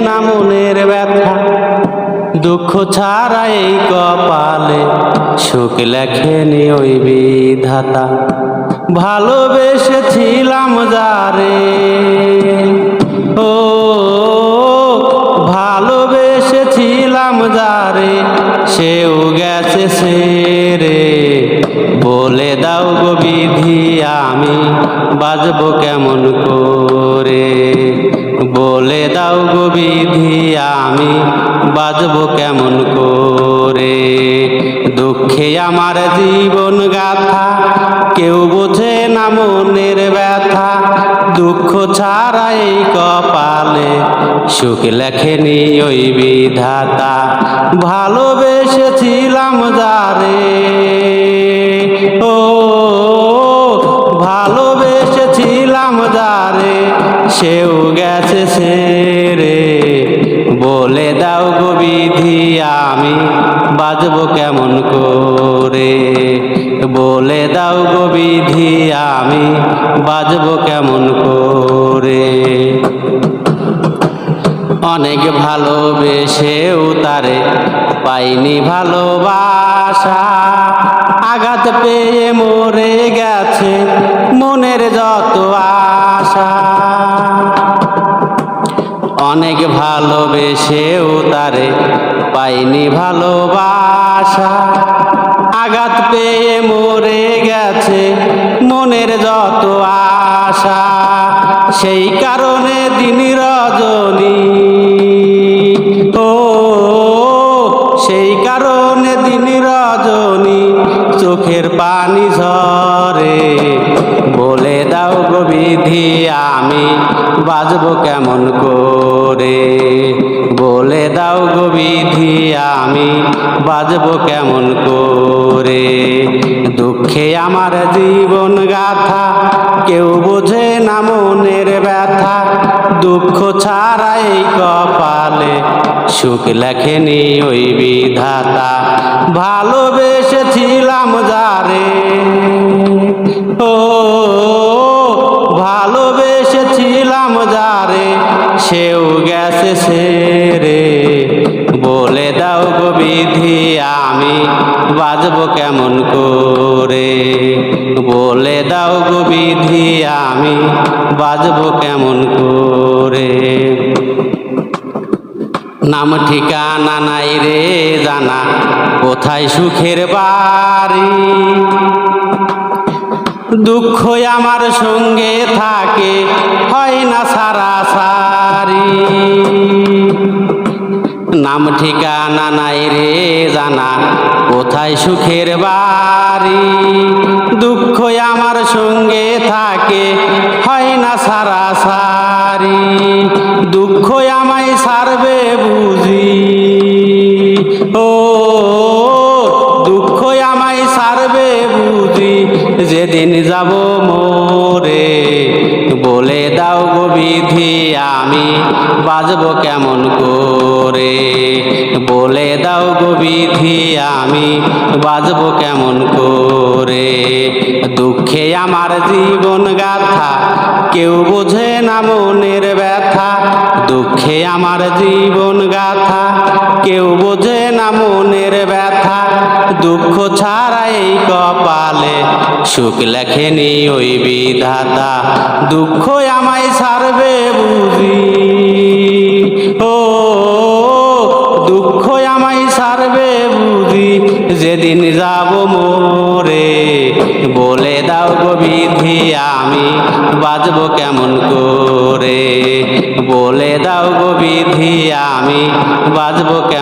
না মনের ব্যথা দুঃখ ছাড়া এই কপালে সুখ লেখেনি ওই বিধাতা। ভালোবেসেছিলাম যারে, ও ভালোবেসেছিলাম যারে, সেও গেছে সেরে। বলে দাও গো বিধি আমি বাজবো কেমন করে, বলে দাও গো বিধি আমি বাজবো কেমন করে। দুঃখে আমার জীবন গাথা কেউ বোঝে না মনের ব্যথা, দুঃখ ছাড়া এই কপালে সুখ লেখেনি ওই বিধাতা। ভালোবেসেছিলাম যারে, ও ভালোবেসেছিলাম যারে, সেও গেছে সেরে। বলে দাও গো বিধি আমি বাজবো কেমন করে, বলে দাও গো বিধি আমি বাজবো কেমন করে। অনেক ভালোবেসেও তারে পাইনি ভালোবাসা, আঘাত পেয়ে মরে গেছে মনের যত আশা। অনেক ভালোবেসেও তারে পাইনি ভালোবাসা, আঘাত পেয়ে মরে গেছে মনের যত আশা। সেই কারণে দিন রজনী, ও সেই কারণে দিন রজনী চোখের পানি ঝরে। বলে দাও গো বিধি আমি বাজবো কেমন করে, বলে দাও গো বিধি আমি বাজবো কেমন করে। দুঃখে আমার জীবন গাথা কেউ বোঝে না মনের ব্যথা, দুঃখ ছাড়া এই কপালে সুখ লেখেনি ওই বিধাতা। ভালোবেসেছিলাম যারে, ও ভালোবেসেছিলাম যারে, সেও গেছে সেরে। বলে দাও গো বিধি আমি বাজবো কেমন করে, বলে দাও গো বিধি আমি বাজবো কেমন করে। নাম ঠিকানা নাই রে জানা, কোথায় সুখের বাড়ি, দুঃখ আমার সঙ্গে থাকে হয় না সারাসারি। নাম ঠিকানা নাই রে জানা, কোথায় সুখের বাড়ি, দুঃখ আমার সঙ্গে থাকে হয় না সারাসারি। দুঃখ আমায় সারবে বুঝি, ও দুঃখ আমায় সারবে বুঝি যেদিন যাব মোরে। বলে দাও গো বিধি আমি বাজবো কেমন করে, বলে দাও গো বিধি আমি বাজবো কেমন করে। দুঃখে আমার জীবন গাথা কেউ বোঝে না মনের ব্যথা, দুঃখে আমার জীবন গাথা কেউ বোঝে না মনের ব্যথা। দুঃখ ছাড়া এই কপালে সুখ লেখেনি ওই বিধাতা। দুঃখ আমায় সারবে বুঝি, ও দুঃখ আমায় সারবে বুঝি যেদিন যাব মোরে। বলে দাও গো বিধি আমি বাজবো কেমন করে, বলে দাও গো বিধি আমি বাজবো কেমন।